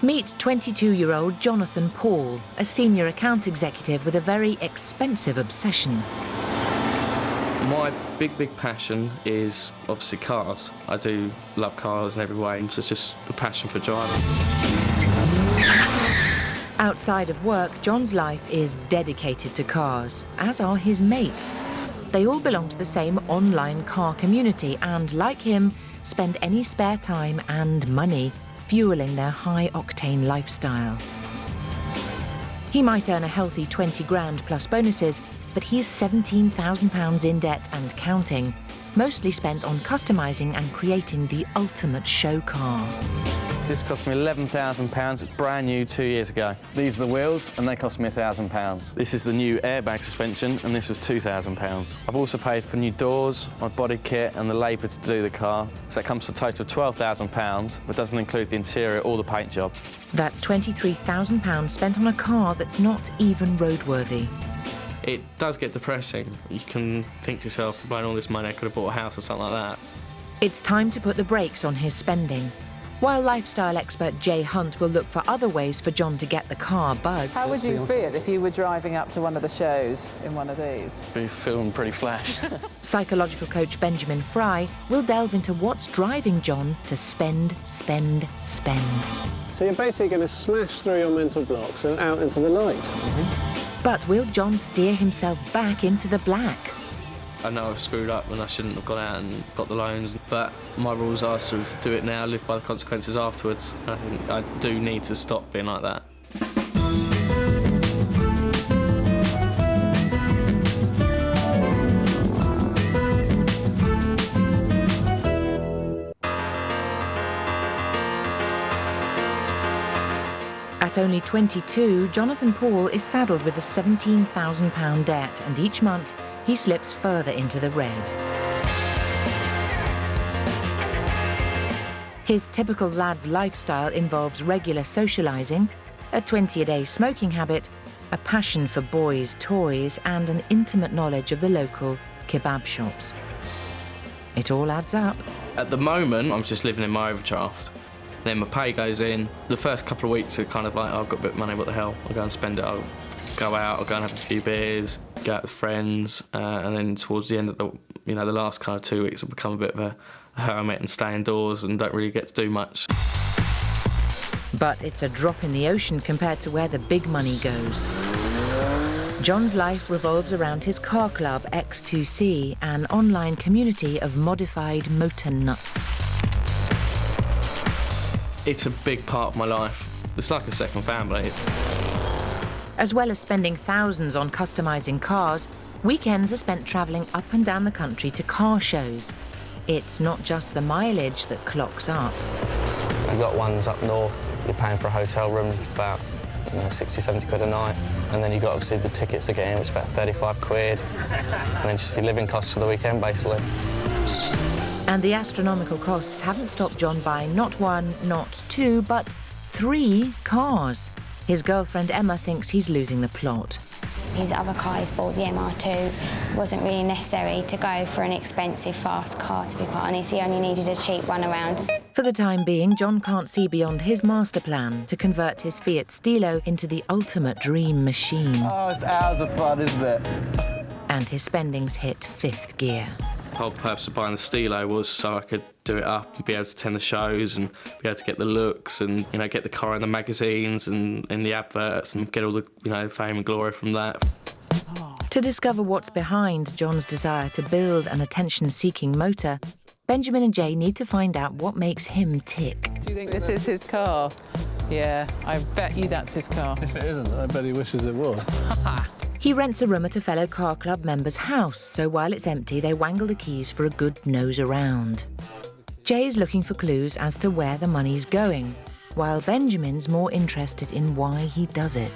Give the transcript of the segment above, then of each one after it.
Meet 22-year-old Jonathan Paul, a senior account executive with a very expensive obsession. My big passion is obviously cars. I do love cars in every way, so it's just the passion for driving. Outside of work, Jon's life is dedicated to cars, as are his mates. They all belong to the same online car community and, like him, spend any spare time and money fueling their high-octane lifestyle. He might earn a healthy 20 grand plus bonuses, but he's £17,000 in debt and counting, mostly spent on customising and creating the ultimate show car. This cost me £11,000, it's brand new 2 years ago. These are the wheels and they cost me £1,000. This is the new airbag suspension and this was £2,000. I've also paid for new doors, my body kit and the labour to do the car, so that comes to a total of £12,000, but doesn't include the interior or the paint job. That's £23,000 spent on a car that's not even roadworthy. It does get depressing. You can think to yourself, blowing all this money, I could have bought a house or something like that. It's time to put the brakes on his spending. While lifestyle expert Jay Hunt will look for other ways for Jon to get the car buzz. How would you feel if you were driving up to one of the shows in one of these? Be feeling pretty flash. Psychological coach Benjamin Fry will delve into what's driving Jon to spend. So you're basically going to smash through your mental blocks and out into the light. But will Jon steer himself back into the black? I know I've screwed up and I shouldn't have gone out and got the loans, but my rules are sort of do it now, live by the consequences afterwards. I think I do need to stop being like that. At only 22, Jonathan Paul is saddled with a £17,000 debt, and each month he slips further into the red. His typical lad's lifestyle involves regular socialising, a 20-a-day smoking habit, a passion for boys' toys, and an intimate knowledge of the local kebab shops. It all adds up. At the moment, I'm just living in my overdraft. Then my pay goes in. The first couple of weeks are kind of like, oh, I've got a bit of money, what the hell? I'll go and spend it. I'll go out, I'll go and have a few beers, go out with friends, and then towards the end of the last kind of 2 weeks, I've become a bit of a hermit and stay indoors and don't really get to do much. But it's a drop in the ocean compared to where the big money goes. Jon's life revolves around his car club, X2C, an online community of modified motor nuts. It's a big part of my life. It's like a second family. As well as spending thousands on customising cars, weekends are spent travelling up and down the country to car shows. It's not just the mileage that clocks up. You've got ones up north, you're paying for a hotel room for about 60, 70 quid a night. And then you've got obviously the tickets to get in, which is about 35 quid. And then just your living costs for the weekend, basically. And the astronomical costs haven't stopped Jon buying not one, not two, but 3 cars. His girlfriend Emma thinks he's losing the plot. His other car he's bought, the MR2, wasn't really necessary to go for an expensive, fast car, to be quite honest. He only needed a cheap one around. For the time being, Jon can't see beyond his master plan to convert his Fiat Stilo into the ultimate dream machine. Oh, it's hours of fun, isn't it? And his spending's hit 5th gear. The whole purpose of buying the Stilo was so I could do it up and be able to attend the shows and be able to get the looks and, get the car in the magazines and in the adverts and get all the, fame and glory from that. To discover what's behind Jon's desire to build an attention-seeking motor, Benjamin and Jay need to find out what makes him tick. Do you think this is his car? Yeah, I bet you that's his car. If it isn't, I bet he wishes it was. He rents a room at a fellow car club member's house, so while it's empty, they wangle the keys for a good nose around. Jay's looking for clues as to where the money's going, while Benjamin's more interested in why he does it.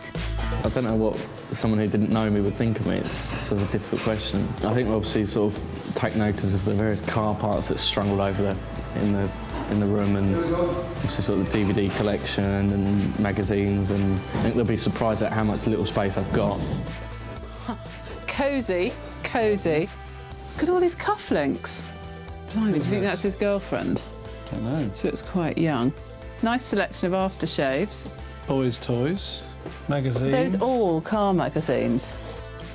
I don't know what someone who didn't know me would think of me. It's sort of a difficult question. I think obviously sort of take notice of the various car parts that's strung all over there in the room, and obviously sort of the DVD collection and magazines, and I think they'll be surprised at how much little space I've got. Cosy. Look at all these cufflinks. Blimey, do you think that's his girlfriend? Don't know. She looks quite young. Nice selection of aftershaves. Boys' toys, magazines. Those all car magazines.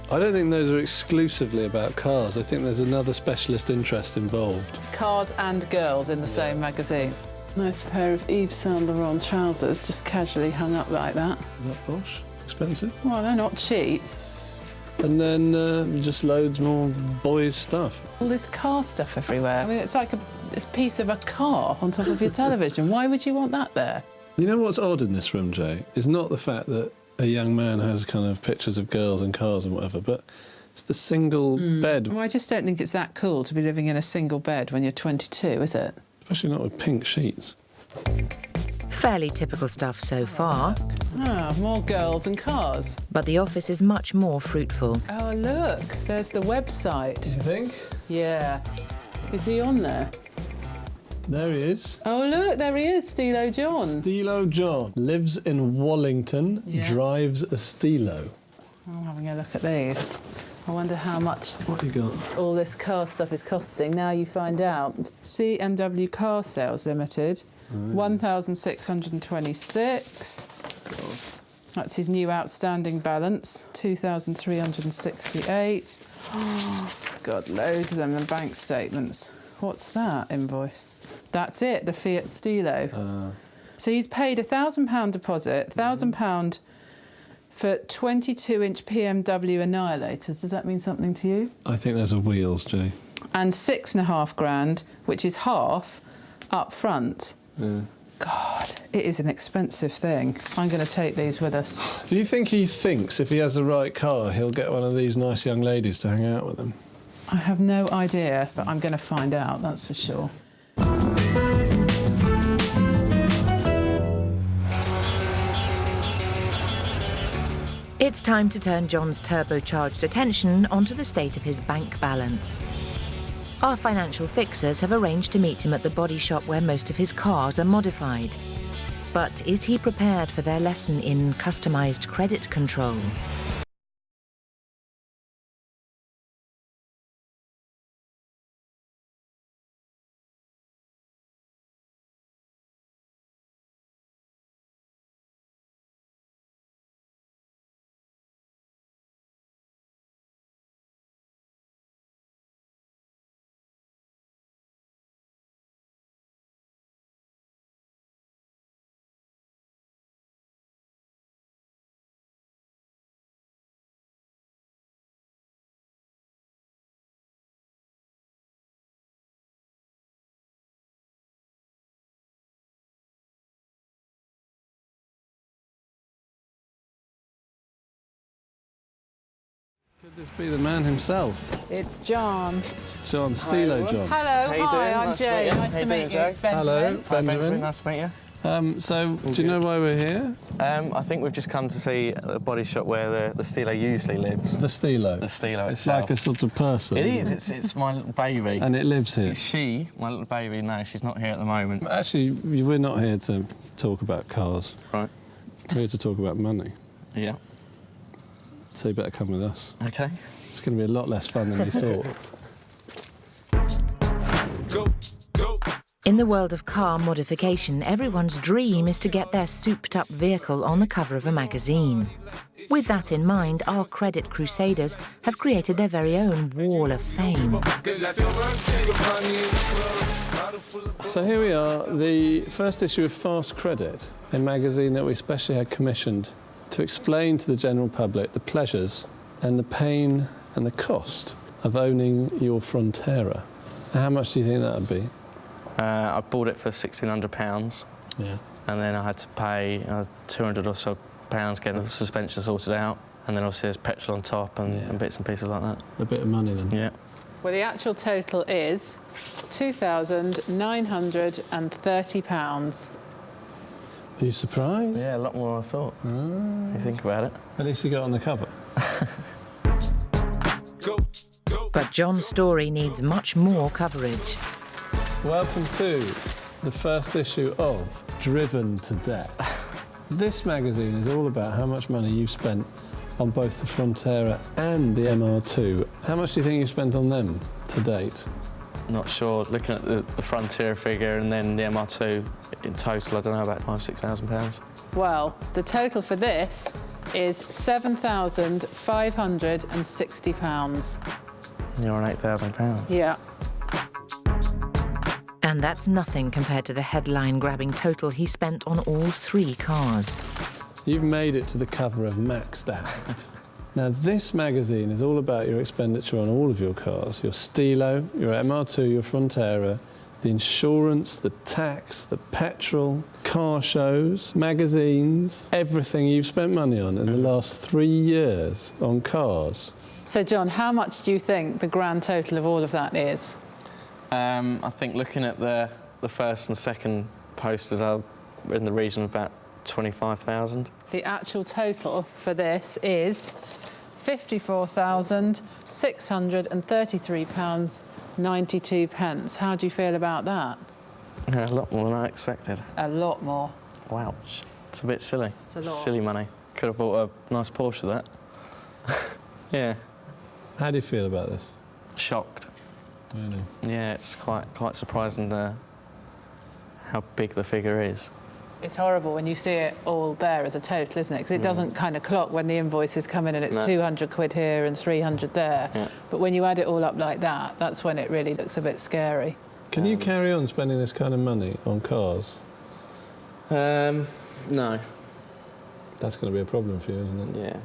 I don't think those are exclusively about cars. I think there's another specialist interest involved. Cars and girls in the same magazine. Nice pair of Yves Saint Laurent trousers, just casually hung up like that. Is that posh? Expensive? Well, they're not cheap. And then just loads more boys' stuff. All this car stuff everywhere. I mean, it's like this piece of a car on top of your television. Why would you want that there? You know what's odd in this room, Jay? Is not the fact that a young man has kind of pictures of girls and cars and whatever, but it's the single bed. Well, I just don't think it's that cool to be living in a single bed when you're 22, is it? Especially not with pink sheets. Fairly typical stuff so far, Ah, more girls and cars. but the office is much more fruitful. Oh, look, there's the website. You think? Yeah. Is he on there? There he is. Oh, look, there he is, Stilo John. Stilo John lives in Wallington, Yeah. drives a Stilo. I'm having a look at these. I wonder how much What have you got? all this car stuff is costing. Now you find out. CMW Car Sales Limited, 1,626. That's his new outstanding balance, 2,368. Oh, God, loads of them and bank statements. What's that invoice? That's it, the Fiat Stilo. So he's paid a £1,000 deposit, £1,000 for 22-inch PMW Annihilators. Does that mean something to you? I think those are wheels, Jay. And £6,500, which is half, up front. Yeah. God, it is an expensive thing. I'm going to take these with us. Do you think he thinks if he has the right car, he'll get one of these nice young ladies to hang out with him? I have no idea, but I'm going to find out, that's for sure. It's time to turn John's turbocharged attention onto the state of his bank balance. Our financial fixers have arranged to meet him at the body shop where most of his cars are modified. But is he prepared for their lesson in customised credit control? Could this be the man himself? It's John. It's John, Stilo John. Hello, How you hi, doing? I'm Nice to Jay. meet you. Nice How to you meet doing, you. Jay? It's Benjamin. Hello, Benjamin, Benjamin. nice to meet you. So, do you know why we're here? I think we've just come to see a body shop where the Stilo usually lives. The Stilo. The Stilo It's itself. like a sort of person. It is. It's my little baby. And it lives here. She, my little baby, no, she's not here at the moment. Actually, we're not here to talk about cars. Right. We're here to talk about money. Yeah. So you better come with us. Okay. It's going to be a lot less fun than you thought. In the world of car modification, everyone's dream is to get their souped-up vehicle on the cover of a magazine. With that in mind, our credit crusaders have created their very own wall of fame. So here we are, the first issue of Fast Credit, a magazine that we specially had commissioned to explain to the general public the pleasures and the pain and the cost of owning your Frontera. How much do you think that would be? I bought it for £1,600. Yeah. And then I had to pay 200 or so pounds getting the suspension sorted out. And then obviously there's petrol on top and bits and pieces like that. A bit of money then. Yeah. Well, the actual total is £2,930. Are you surprised? Yeah, a lot more than I thought. If you think about it. At least you got on the cover. But John's story needs much more coverage. Welcome to the first issue of Driven to Death. This magazine is all about how much money you've spent on both the Frontera and the MR2. How much do you think you've spent on them to date? Not sure. Looking at the Frontier figure and then the MR2, in total, I don't know, about £5,000–6,000. Well, the total for this is £7,560. You're on £8,000. Yeah. And that's nothing compared to the headline-grabbing total he spent on all 3 cars. You've made it to the cover of Maxed Out. Now, this magazine is all about your expenditure on all of your cars, your Stilo, your MR2, your Frontera, the insurance, the tax, the petrol, car shows, magazines, everything you've spent money on in the last 3 years on cars. So, John, how much do you think the grand total of all of that is? I think looking at the first and second posters are in the region of about 25,000. The actual total for this is £54,633.92. How do you feel about that? Yeah, a lot more than I expected. A lot more. Wouch. It's a bit silly. It's a lot. Silly money. Could have bought a nice Porsche with that. Yeah. How do you feel about this? Shocked. Really? Yeah, it's quite surprising how big the figure is. It's horrible when you see it all there as a total, isn't it? Because it doesn't kind of clock when the invoices come in and it's 200 quid here and 300 there. Yeah. But when you add it all up like that, that's when it really looks a bit scary. Can you carry on spending this kind of money on cars? No. That's going to be a problem for you, isn't it? Yeah.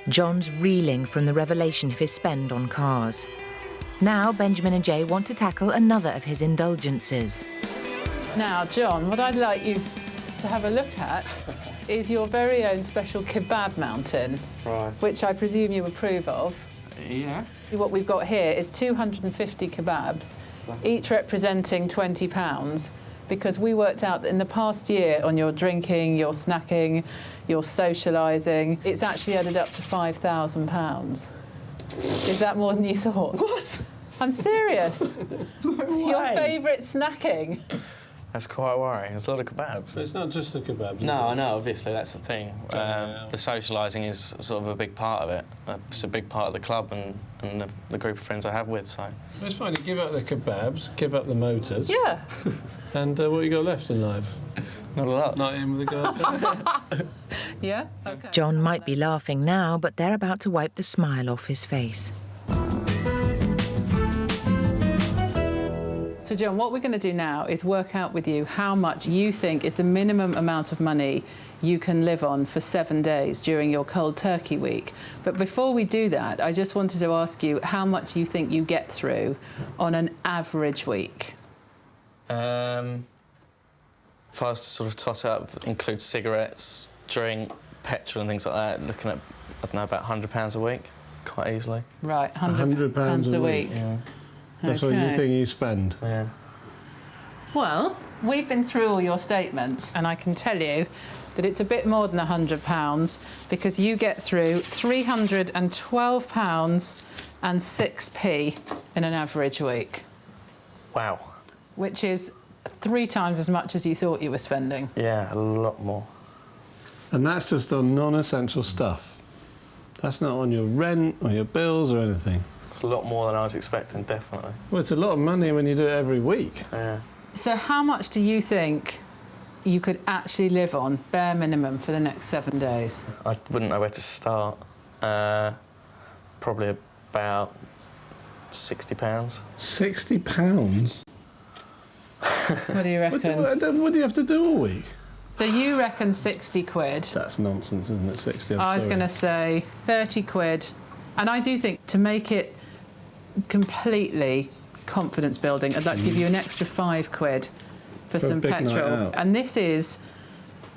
John's reeling from the revelation of his spend on cars. Now Benjamin and Jay want to tackle another of his indulgences. Now, John, what I'd like you to have a look at is your very own special kebab mountain, Right. which I presume you approve of. Yeah. What we've got here is 250 kebabs, each representing £20, because we worked out that in the past year on your drinking, your snacking, your socialising, it's actually added up to £5,000. Is that more than you thought? What? I'm serious. No Your way. favourite snacking. That's quite worrying. There's a lot of kebabs. So it's not just the kebabs. No, I know, obviously, that's the thing. Yeah. The socialising is sort of a big part of it. It's a big part of the club and the group of friends I have with, so... It's fine, you give up the kebabs, give up the motors. Yeah. And what you got left in life? Not a lot. Not in with the girlfriend? Yeah? OK. John might be laughing now, but they're about to wipe the smile off his face. So, John, what we're going to do now is work out with you how much you think is the minimum amount of money you can live on for 7 days during your cold turkey week. But before we do that, I just wanted to ask you how much you think you get through on an average week. If I was to sort of toss up, include cigarettes, drink, petrol and things like that, looking at, I don't know, about £100 a week, quite easily. Right, £100 a week. Yeah. That's what you Okay. think you spend? Yeah. Well, we've been through all your statements, and I can tell you that it's a bit more than £100 because you get through £312 and 6p in an average week, Wow. which is 3 times as much as you thought you were spending. Yeah, a lot more. And that's just on non-essential stuff. That's not on your rent or your bills or anything. It's a lot more than I was expecting, definitely. Well, it's a lot of money when you do it every week. Yeah. So how much do you think you could actually live on, bare minimum, for the next 7 days? I wouldn't know where to start. Probably about £60. £60? What do you reckon? What do you have to do all week? So you reckon 60 quid. That's nonsense, isn't it, 60? I was going to say 30 quid. And I do think to make it completely confidence building, I'd like to give you an extra 5 quid for a some big night petrol. out. And this is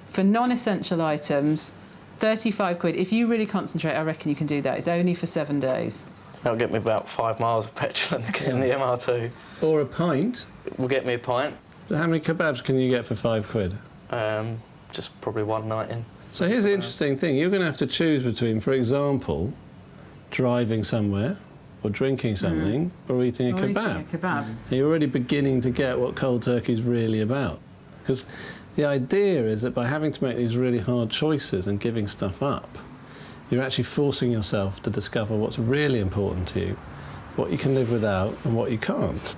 for non-essential items, 35 quid. If you really concentrate, I reckon you can do that. It's only for 7 days. That'll get me about 5 miles of petrol in the MR2. Or a pint. Will get me a pint. So how many kebabs can you get for 5 quid? Just probably one night in. So here's the interesting thing. You're going to have to choose between, for example, driving somewhere or drinking something or eating a Or eating kebab. a kebab. And you're already beginning to get what cold turkey is really about. Because the idea is that by having to make these really hard choices and giving stuff up, you're actually forcing yourself to discover what's really important to you, what you can live without and what you can't.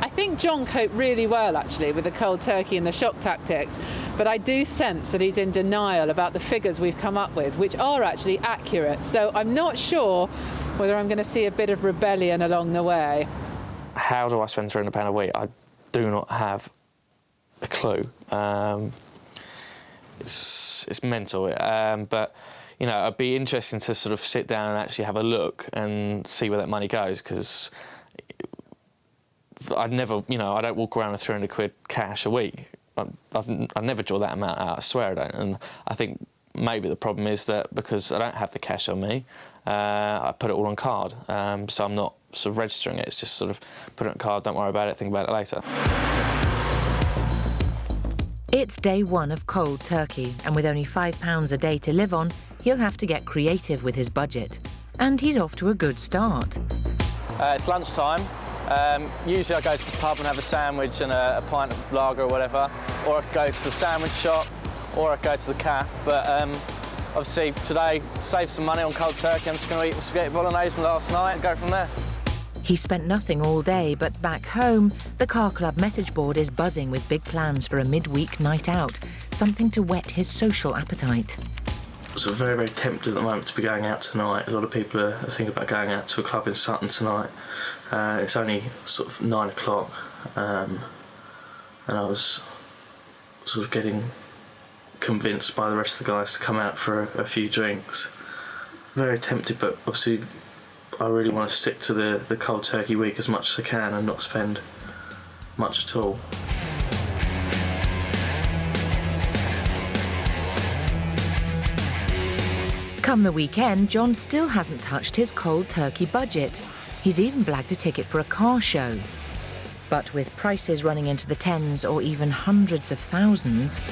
I think John coped really well, actually, with the cold turkey and the shock tactics, but I do sense that he's in denial about the figures we've come up with, which are actually accurate. So I'm not sure whether I'm going to see a bit of rebellion along the way. How do I spend £300 a week? I do not have a clue. It's mental, but you know, it'd be interesting to sort of sit down and actually have a look and see where that money goes, because I'd never, you know, I don't walk around with 300 quid cash a week. I never draw that amount out, I swear I don't. And I think maybe the problem is that because I don't have the cash on me, I put it all on card. So I'm not sort of registering it, it's just sort of put it on card, don't worry about it, think about it later. It's day 1 of cold turkey, and with only £5 a day to live on, he'll have to get creative with his budget. And he's off to a good start. It's lunchtime. Usually I go to the pub and have a sandwich and a pint of lager or whatever, or I could go to the sandwich shop, or I could go to the cafe. But obviously today, save some money on cold turkey. I'm just going to eat spaghetti bolognese from last night and go from there. He spent nothing all day, but back home, the car club message board is buzzing with big plans for a midweek night out, something to whet his social appetite. So very, very tempted at the moment to be going out tonight. A lot of people are thinking about going out to a club in Sutton tonight. It's only sort of 9 o'clock, and I was sort of getting convinced by the rest of the guys to come out for a few drinks. Very tempted, but obviously I really want to stick to the cold turkey week as much as I can and not spend much at all. Come the weekend, Jon still hasn't touched his cold turkey budget. He's even blagged a ticket for a car show. But with prices running into the tens or even hundreds of thousands,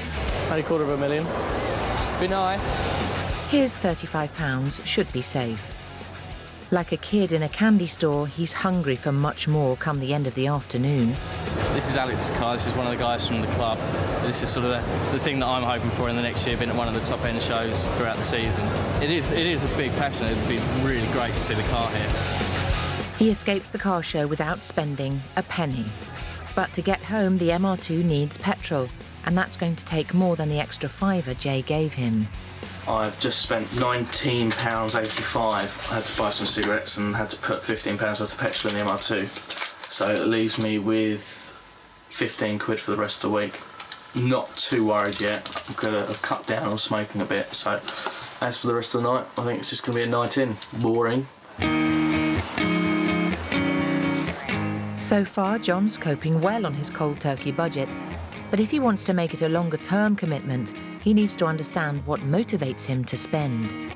Only $250,000. Be nice. his £35 should be safe. Like a kid in a candy store, he's hungry for much more come the end of the afternoon. This is Alex's car. This is one of the guys from the club. This is sort of the thing that I'm hoping for in the next year, being at one of the top end shows throughout the season. It is a big passion. It'd be really great to see the car here. He escapes the car show without spending a penny. But to get home, the MR2 needs petrol, and that's going to take more than the extra £5 Jay gave him. I've just spent £19.85. I had to buy some cigarettes and had to put £15 worth of petrol in the MR2. So it leaves me with 15 quid for the rest of the week. Not too worried yet. I'm gonna have cut down on smoking a bit. So as for the rest of the night, I think it's just gonna be a night in. Boring. So far, Jon's coping well on his cold turkey budget. But if he wants to make it a longer-term commitment, he needs to understand what motivates him to spend.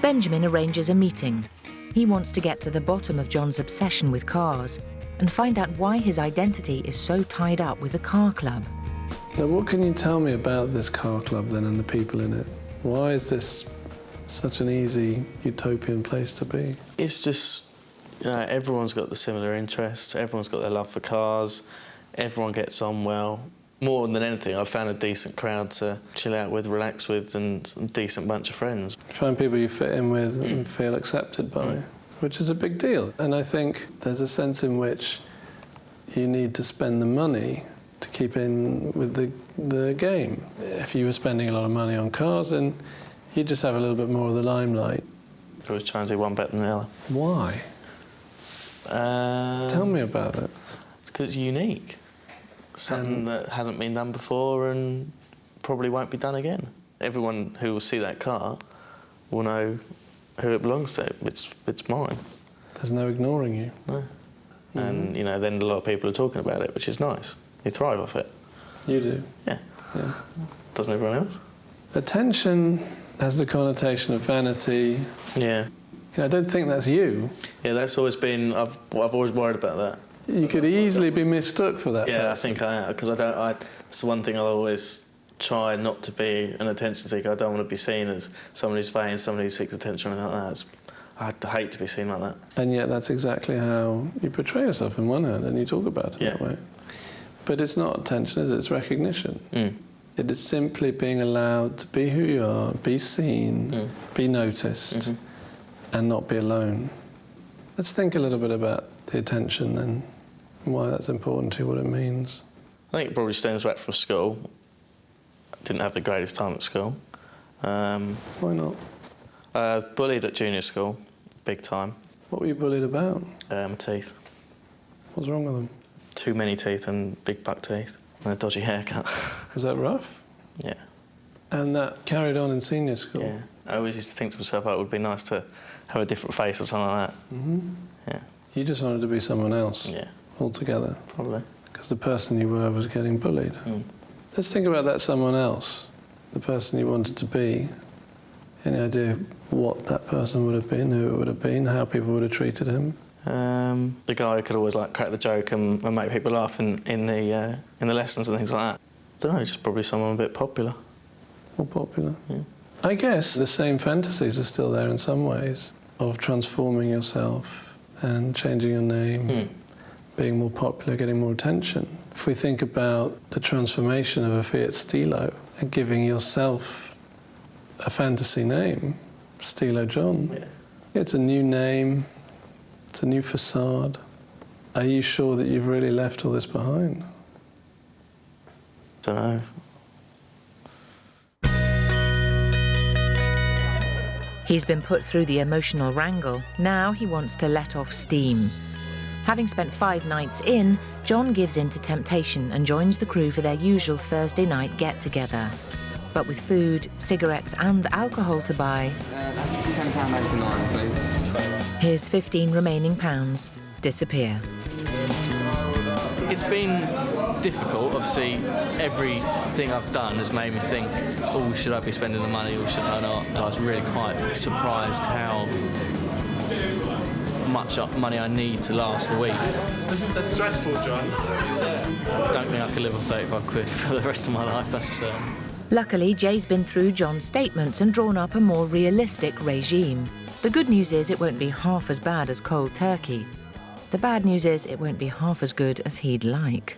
Benjamin arranges a meeting. He wants to get to the bottom of Jon's obsession with cars and find out why his identity is so tied up with the car club. Now, what can you tell me about this car club then and the people in it? Why is this such an easy utopian place to be? It's just, everyone's got the similar interests. Everyone's got their love for cars. Everyone gets on well. More than anything, I've found a decent crowd to chill out with, relax with, and a decent bunch of friends. Find people you fit in with and feel accepted by, which is a big deal. And I think there's a sense in which you need to spend the money to keep in with the game. If you were spending a lot of money on cars, then you just have a little bit more of the limelight. I always try and do one better than the other. Why? Tell me about it. Because it's unique. Something that hasn't been done before and probably won't be done again. Everyone who will see that car will know who it belongs to. It's mine. There's no ignoring you. No. And, then a lot of people are talking about it, which is nice. You thrive off it. You do? Yeah. Yeah. Doesn't everyone else? Attention has the connotation of vanity. Yeah. I don't think that's you. Yeah, that's always been... I've always worried about that. You could easily be mistook for that person. I think I am, because it's the one thing I'll always try not to be an attention seeker. I don't want to be seen as someone who's vain, someone who seeks attention or anything like that. I'd hate to be seen like that. And yet that's exactly how you portray yourself in one hand, and you talk about it that way. But it's not attention, is it? It's recognition. It is simply being allowed to be who you are, be seen, be noticed, and not be alone. Let's think a little bit about the attention then, and why that's important to you, what it means. I think it probably stems back from school. I didn't have the greatest time at school. Why not? Bullied at junior school, big time. What were you bullied about? My teeth. What's wrong with them? Too many teeth and big buck teeth and a dodgy haircut. Was that rough? Yeah. And that carried on in senior school? Yeah. I always used to think to myself, it would be nice to have a different face or something like that. Yeah. You just wanted to be someone else? Yeah. Altogether? Probably. Because the person you were was getting bullied. Let's think about that someone else, the person you wanted to be. Any idea what that person would have been, who it would have been, how people would have treated him? The guy who could always crack the joke and make people laugh in the lessons and things like that. I don't know, just probably someone a bit popular. More popular? Yeah. I guess the same fantasies are still there in some ways, of transforming yourself and changing your name, being more popular, getting more attention. If we think about the transformation of a Fiat Stilo and giving yourself a fantasy name, Stilo Jon, it's a new name, it's a new facade. Are you sure that you've really left all this behind? Don't know. He's been put through the emotional wrangle. Now he wants to let off steam. Having spent 5 nights in, Jon gives in to temptation and joins the crew for their usual Thursday night get-together. But with food, cigarettes and alcohol to buy, That's £10.89, please. his 15 remaining pounds disappear. It's been difficult. Obviously, everything I've done has made me think, oh, should I be spending the money or should I not? And I was really quite surprised how much money I need to last the week. This is the stressful, John. I don't think I could live on 35 quid for the rest of my life, that's for certain. Luckily, Jay's been through John's statements and drawn up a more realistic regime. The good news is it won't be half as bad as cold turkey. The bad news is it won't be half as good as he'd like.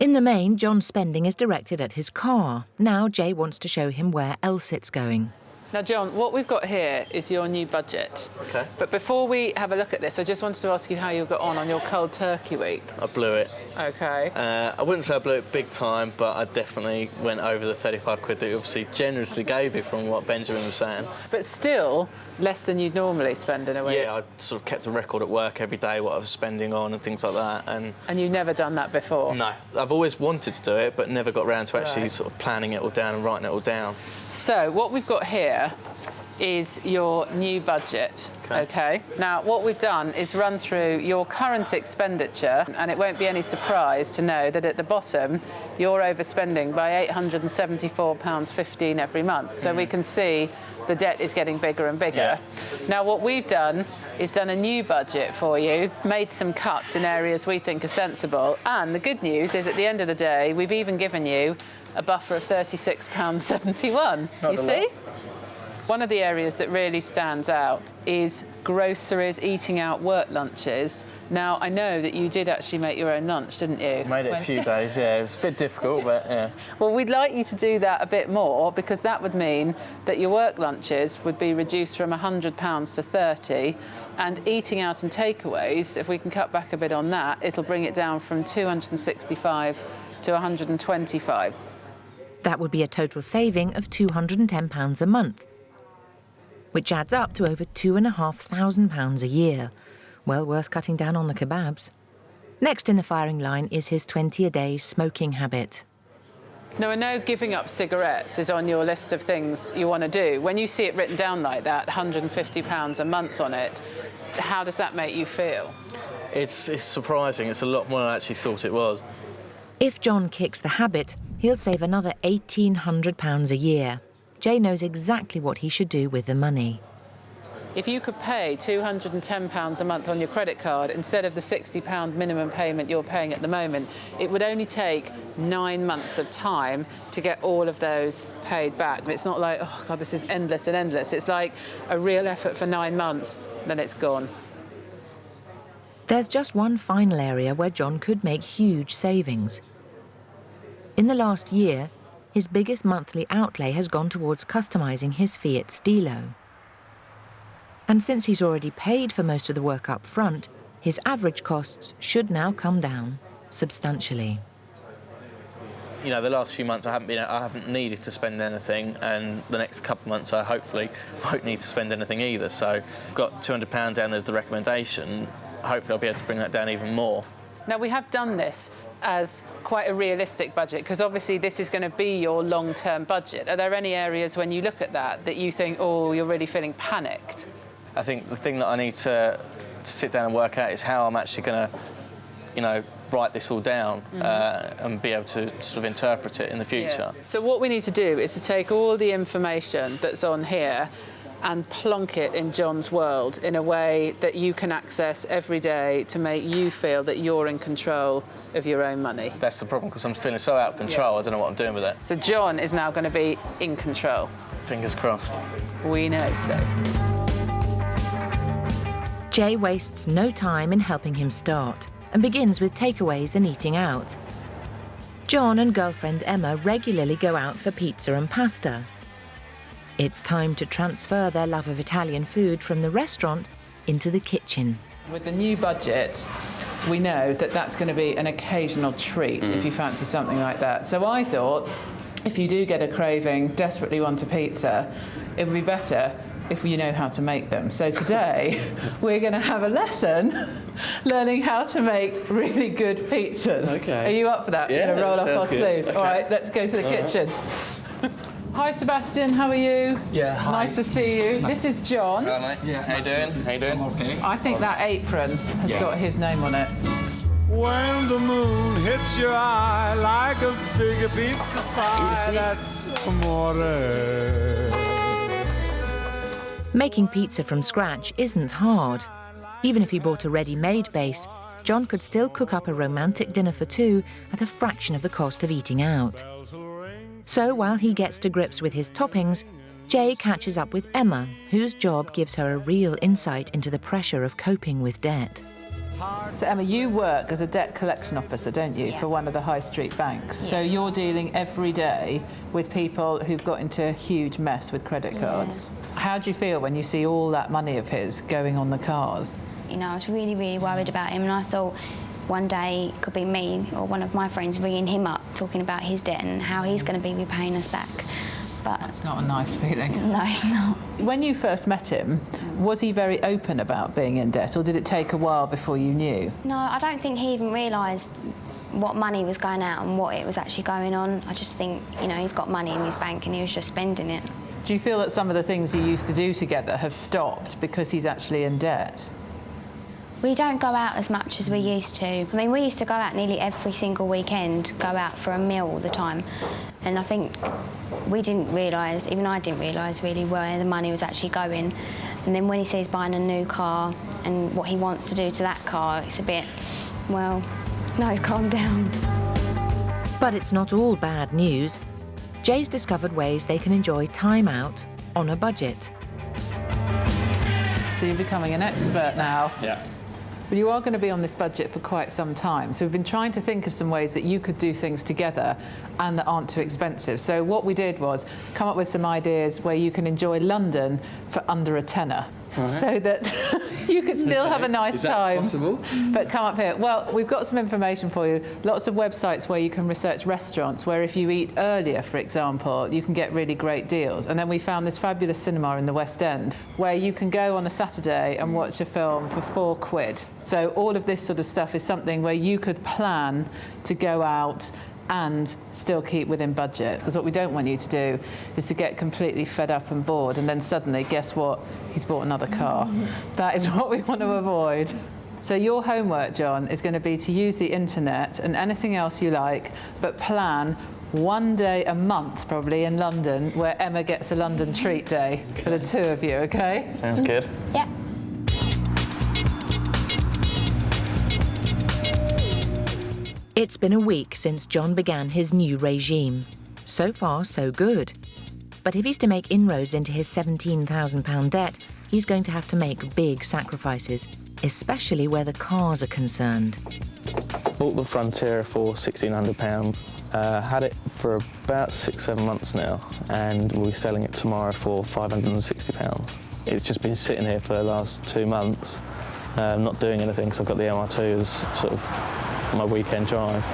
In the main, John's spending is directed at his car. Now Jay wants to show him where else it's going. Now, John, what we've got here is your new budget. Okay. But before we have a look at this, I just wanted to ask you how you got on your cold turkey week. I blew it. Okay. I wouldn't say I blew it big time, but I definitely went over the 35 quid that you obviously generously gave me from what Benjamin was saying. But still, less than you'd normally spend in a week. Yeah, I sort of kept a record at work every day, what I was spending on and things like that. And you've never done that before? No. I've always wanted to do it, but never got around to actually sort of planning it all down and writing it all down. So, what we've got here is your new budget, okay? Now, what we've done is run through your current expenditure, and it won't be any surprise to know that at the bottom, you're overspending by £874.15 every month. So we can see the debt is getting bigger and bigger. Yeah. Now, what we've done is done a new budget for you, made some cuts in areas we think are sensible, and the good news is at the end of the day, we've even given you a buffer of £36.71. You see? One of the areas that really stands out is groceries, eating out, work lunches. Now, I know that you did actually make your own lunch, didn't you? Made it a few days, yeah. It was a bit difficult, but yeah. Well, we'd like you to do that a bit more because that would mean that your work lunches would be reduced from £100 to 30, and eating out and takeaways, if we can cut back a bit on that, it'll bring it down from 265 to 125. That would be a total saving of £210 a month, which adds up to over £2,500 a year. Well worth cutting down on the kebabs. Next in the firing line is his 20-a-day smoking habit. Now, I know giving up cigarettes is on your list of things you want to do. When you see it written down like that, £150 a month on it, how does that make you feel? It's surprising. It's a lot more than I actually thought it was. If John kicks the habit, he'll save another £1,800 a year. Jay knows exactly what he should do with the money. If you could pay £210 a month on your credit card instead of the £60 minimum payment you're paying at the moment, it would only take 9 months of time to get all of those paid back. It's not like, oh God, this is endless and endless. It's like a real effort for 9 months, then it's gone. There's just one final area where John could make huge savings. In the last year, his biggest monthly outlay has gone towards customising his Fiat Stilo. And since he's already paid for most of the work up front, his average costs should now come down substantially. You know, the last few months I haven't needed to spend anything, and the next couple of months I hopefully won't need to spend anything either. So I've got £200 down as the recommendation. Hopefully I'll be able to bring that down even more. Now, we have done this as quite a realistic budget because obviously this is going to be your long-term budget. Are there any areas when you look at that you think, oh, you're really feeling panicked? I think the thing that I need to sit down and work out is how I'm actually going to, you know, write this all down and be able to sort of interpret it in the future. Yeah. So what we need to do is to take all the information that's on here and plonk it in John's world in a way that you can access every day to make you feel that you're in control of your own money. That's the problem, because I'm feeling so out of control, I don't know what I'm doing with it. So John is now going to be in control. Fingers crossed. We know so. Jay wastes no time in helping him start and begins with takeaways and eating out. John and girlfriend Emma regularly go out for pizza and pasta. It's time to transfer their love of Italian food from the restaurant into the kitchen. With the new budget, we know that that's going to be an occasional treat if you fancy something like that. So I thought, if you do get a craving, desperately want a pizza, it would be better if you know how to make them. So today, we're going to have a lesson learning how to make really good pizzas. Okay. Are you up for that? Yeah, We're going to roll that up our sounds good. sleeves. Okay. All right, let's go to the kitchen. Hi, Sebastian. How are you? Yeah, hi. Nice to see you. This is John. Hello, mate. Yeah, How you doing? How you doing? I'm okay. I think that apron has got his name on it. When the moon hits your eye like a big pizza pie, that's amore. Making pizza from scratch isn't hard. Even if he bought a ready-made base, John could still cook up a romantic dinner for two at a fraction of the cost of eating out. So while he gets to grips with his toppings, Jay catches up with Emma, whose job gives her a real insight into the pressure of coping with debt. So Emma, you work as a debt collection officer, don't you, for one of the high street banks. So you're dealing every day with people who've got into a huge mess with credit cards. How do you feel when you see all that money of his going on the cars? You know, I was really, really worried about him, and I thought one day it could be me or one of my friends ringing him up, talking about his debt and how he's going to be repaying us back. But That's not a nice feeling. no, it's not. When you first met him, was he very open about being in debt, or did it take a while before you knew? No, I don't think he even realised what money was going out and what it was actually going on. I just think, you know, he's got money in his bank and he was just spending it. Do you feel that some of the things you used to do together have stopped because he's actually in debt? We don't go out as much as we used to. I mean, we used to go out nearly every single weekend, go out for a meal all the time. And I think we didn't realise, even I didn't realise really where the money was actually going. And then when he says buying a new car and what he wants to do to that car, it's a bit, well, no, calm down. But it's not all bad news. Jay's discovered ways they can enjoy time out on a budget. So you're becoming an expert now. Yeah. But you are going to be on this budget for quite some time. So we've been trying to think of some ways that you could do things together and that aren't too expensive. So what we did was come up with some ideas where you can enjoy London for under a tenner. Right. So that you could still have a nice time. Is that possible? But come up here. Well, we've got some information for you. Lots of websites where you can research restaurants where if you eat earlier, for example, you can get really great deals. And then we found this fabulous cinema in the West End where you can go on a Saturday and watch a film for £4. So all of this sort of stuff is something where you could plan to go out and still keep within budget. Because what we don't want you to do is to get completely fed up and bored and then suddenly, guess what? He's bought another car. That is what we want to avoid. So your homework, John, is going to be to use the internet and anything else you like, but plan one day a month, probably, in London, where Emma gets a London treat day for the two of you, OK? Sounds good. Yeah. It's been a week since John began his new regime. So far, so good. But if he's to make inroads into his £17,000 debt, he's going to have to make big sacrifices, especially where the cars are concerned. Bought the Frontier for £1,600. Had it for about 6-7 months now, and we'll be selling it tomorrow for £560. It's just been sitting here for the last 2 months, not doing anything because I've got the MR2 as sort of my weekend drive.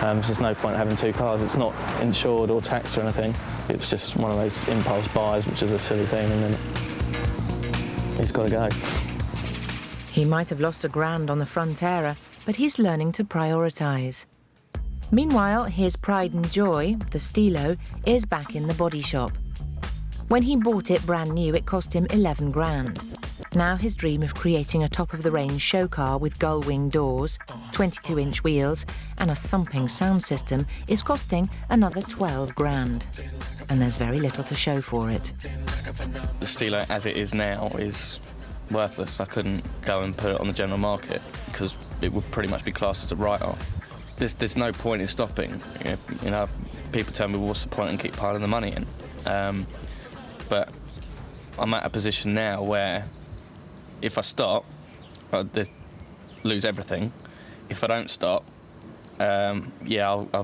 There's just no point having 2 cars. It's not insured or taxed or anything. It was just one of those impulse buys, which is a silly thing, and then he's got to go. He might have lost £1,000 on the Frontera, but he's learning to prioritise. Meanwhile, his pride and joy, the Stilo, is back in the body shop. When he bought it brand new, it cost him £11,000. Now his dream of creating a top-of-the-range show car with gull-wing doors, 22-inch wheels and a thumping sound system is costing another £12,000. And there's very little to show for it. The Stilo, as it is now, is worthless. I couldn't go and put it on the general market because it would pretty much be classed as a write-off. There's no point in stopping. You know, people tell me, well, what's the point in keep piling the money in? But I'm at a position now where if I stop, I'll lose everything. If I don't stop, I'll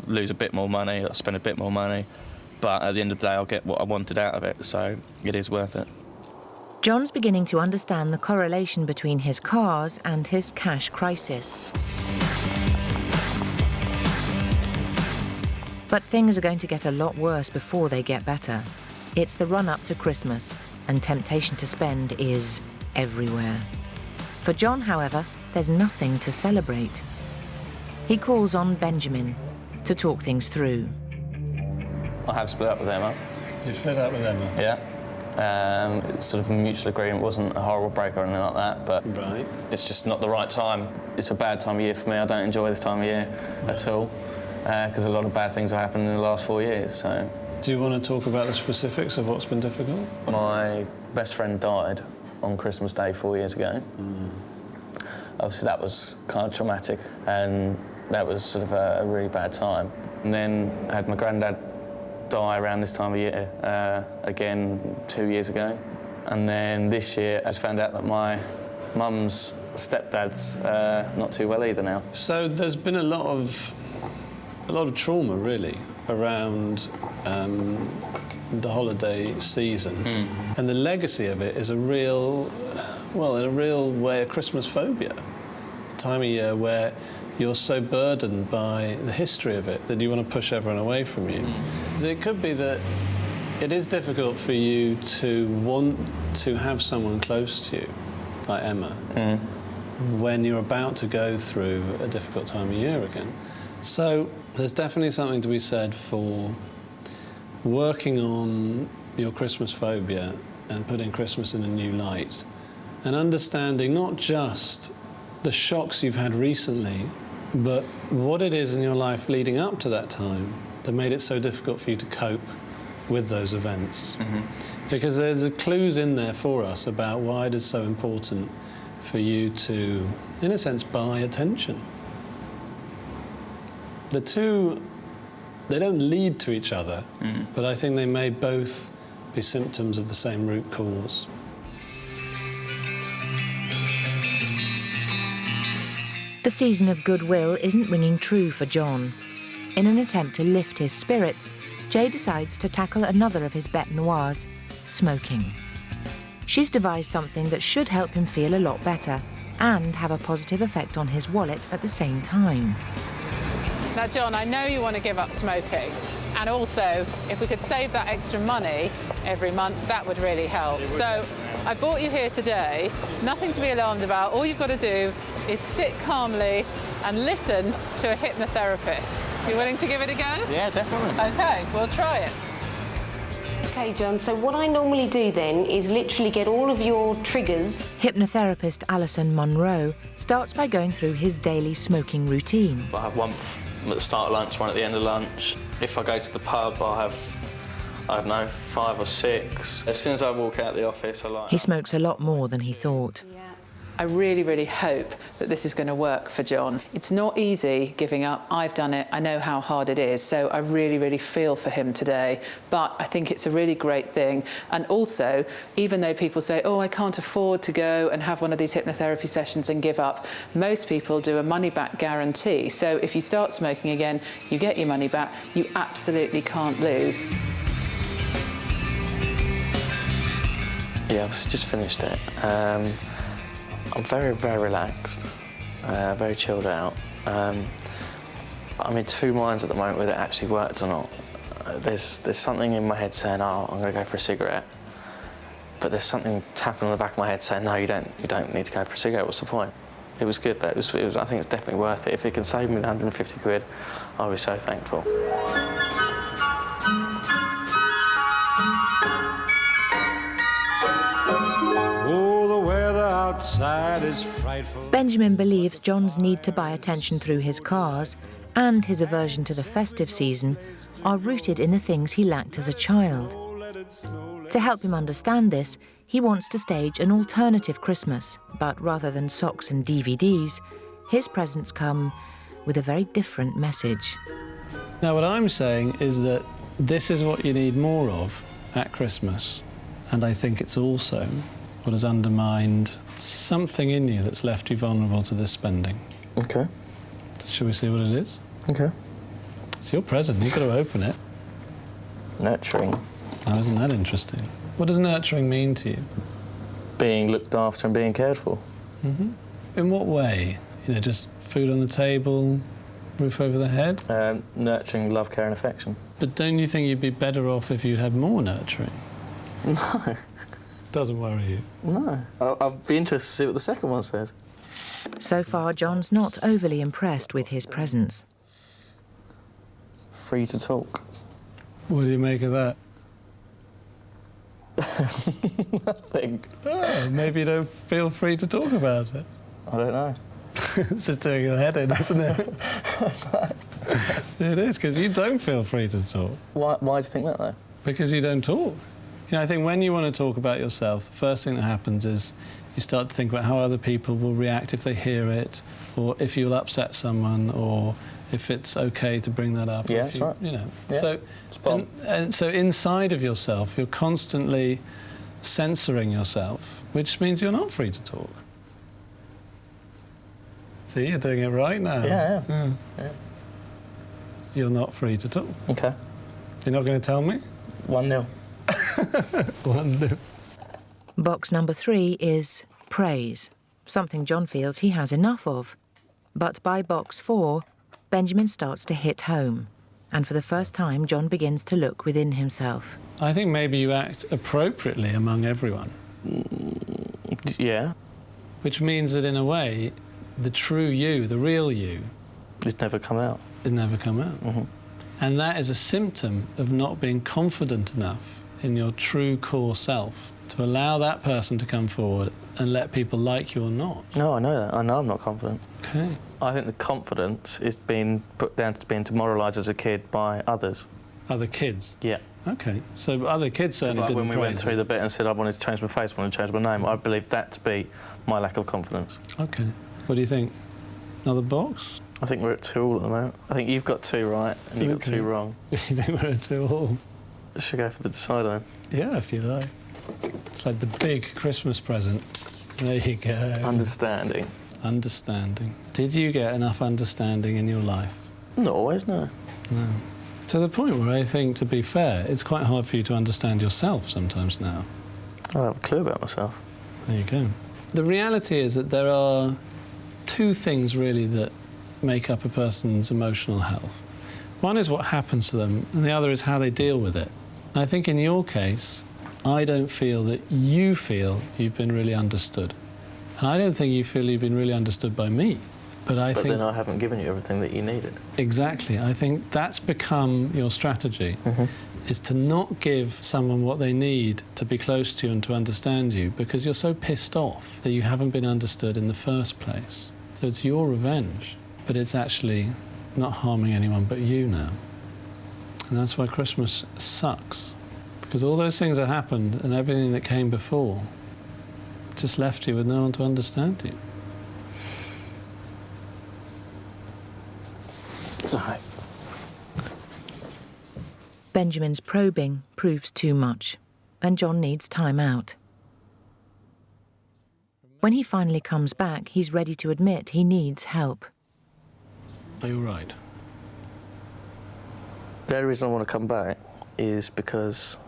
lose a bit more money, I'll spend a bit more money, but at the end of the day, I'll get what I wanted out of it, so it is worth it. John's beginning to understand the correlation between his cars and his cash crisis. But things are going to get a lot worse before they get better. It's the run-up to Christmas, and temptation to spend is everywhere. For Jon, however, there's nothing to celebrate. He calls on Benjamin to talk things through. I have split up with Emma. You split up with Emma? Yeah. It's sort of a mutual agreement. It wasn't a horrible break or anything like that, but Right. it's just not the right time. It's a bad time of year for me. I don't enjoy this time of year at all, because a lot of bad things have happened in the last 4 years, so... Do you want to talk about the specifics of what's been difficult? My best friend died on Christmas Day 4 years ago. Obviously that was kind of traumatic, and that was sort of a really bad time. And then I had my granddad die around this time of year, again 2 years ago. And then this year I just found out that my mum's stepdad's not too well either now. So there's been a lot of trauma, really, around the holiday season. And the legacy of it is a real way, a Christmas phobia. A time of year where you're so burdened by the history of it that you want to push everyone away from you. So it could be that it is difficult for you to want to have someone close to you, like Emma, when you're about to go through a difficult time of year again. So there's definitely something to be said for working on your Christmas phobia and putting Christmas in a new light, and understanding not just the shocks you've had recently, but what it is in your life leading up to that time that made it so difficult for you to cope with those events. Because there's clues in there for us about why it is so important for you to, in a sense, buy attention. The two, they don't lead to each other, but I think they may both be symptoms of the same root cause. The season of goodwill isn't ringing true for Jon. In an attempt to lift his spirits, Jay decides to tackle another of his bête noirs, smoking. She's devised something that should help him feel a lot better and have a positive effect on his wallet at the same time. Now, Jon, I know you want to give up smoking. And also, if we could save that extra money every month, that would really help. So I brought you here today. Nothing to be alarmed about. All you've got to do is sit calmly and listen to a hypnotherapist. You willing to give it a go? Yeah, definitely. OK, we'll try it. OK, Jon, so what I normally do then is literally get all of your triggers. Hypnotherapist Alison Munro starts by going through his daily smoking routine. I have one at the start of lunch, one at the end of lunch. If I go to the pub, I'll have, I don't know, 5 or 6. As soon as I walk out the office, I like... He smokes a lot more than he thought. I really, really hope that this is going to work for Jon. It's not easy giving up. I've done it. I know how hard it is. So I really, really feel for him today. But I think it's a really great thing. And also, even though people say, oh, I can't afford to go and have one of these hypnotherapy sessions and give up, most people do a money-back guarantee. So if you start smoking again, you get your money back. You absolutely can't lose. Yeah, I've just finished it. I'm very, very relaxed, very chilled out. I'm in two minds at the moment whether it actually worked or not. There's something in my head saying, oh, I'm going to go for a cigarette. But there's something tapping on the back of my head saying, no, you don't need to go for a cigarette. What's the point? It was good, though. I think it's definitely worth it. If it can save me the 150 quid, I'll be so thankful. Outside is frightful. Benjamin believes Jon's need to buy attention through his cars and his aversion to the festive season are rooted in the things he lacked as a child. To help him understand this, he wants to stage an alternative Christmas, but rather than socks and DVDs, his presents come with a very different message. Now, what I'm saying is that this is what you need more of at Christmas, and I think it's also what has undermined something in you that's left you vulnerable to this spending. OK. Shall we see what it is? OK. It's your present, you've got to open it. Nurturing. Oh, isn't that interesting? What does nurturing mean to you? Being looked after and being cared for. In what way? You know, just food on the table, roof over the head? Nurturing love, care and affection. But don't you think you'd be better off if you'd had more nurturing? No. Doesn't worry you? No. I'll be interested to see what the second one says. So far, John's not overly impressed with his presents. Free to talk. What do you make of that? Nothing. Oh, maybe you don't feel free to talk about it. I don't know. It's just doing your head in, isn't it? It is, because you don't feel free to talk. Why do you think that, though? Because you don't talk. You know, I think when you want to talk about yourself, the first thing that happens is you start to think about how other people will react if they hear it, or if you'll upset someone, or if it's okay to bring that up. Yeah, that's right. You know. Yeah, so, and so inside of yourself, you're constantly censoring yourself, which means you're not free to talk. See, you're doing it right now. Yeah. You're not free to talk. OK. You're not going to tell me? 1-0. 1-0. Box number 3 is praise, something John feels he has enough of. But by box 4, Benjamin starts to hit home. And for the first time, John begins to look within himself. I think maybe you act appropriately among everyone. Yeah. Which means that, in a way, the true you, the real you... It's never come out. Has never come out. Mm-hmm. And that is a symptom of not being confident enough in your true core self to allow that person to come forward and let people like you or not. No, I know that. I know I'm not confident. OK. I think the confidence is being put down to being demoralised as a kid by others. Other kids? Yeah. OK. So other kids certainly like didn't when we went through you. the bit and said I wanted to change my face, I wanted to change my name, I believe that to be my lack of confidence. OK. What do you think? Another box? I think we're at 2 all at the moment. I think you've got 2 right and you've got 2 wrong. You think we're at 2 all? Should we go for the decider then? Yeah, if you like. It's like the big Christmas present. There you go. Understanding. Understanding. Did you get enough understanding in your life? Not always, no. No. To the point where I think, to be fair, it's quite hard for you to understand yourself sometimes now. I don't have a clue about myself. There you go. The reality is that there are 2 things, really, that make up a person's emotional health. One is what happens to them, and the other is how they deal with it. And I think in your case, I don't feel that you feel you've been really understood. And I don't think you feel you've been really understood by me. But But then I haven't given you everything that you needed. Exactly. I think that's become your strategy, is to not give someone what they need to be close to you and to understand you, because you're so pissed off that you haven't been understood in the first place. So it's your revenge, but it's actually not harming anyone but you now. And that's why Christmas sucks, because all those things that happened and everything that came before just left you with no one to understand you. It's all right. Benjamin's probing proves too much, and John needs time out. When he finally comes back, he's ready to admit he needs help. Are you right? The only reason I want to come back is because,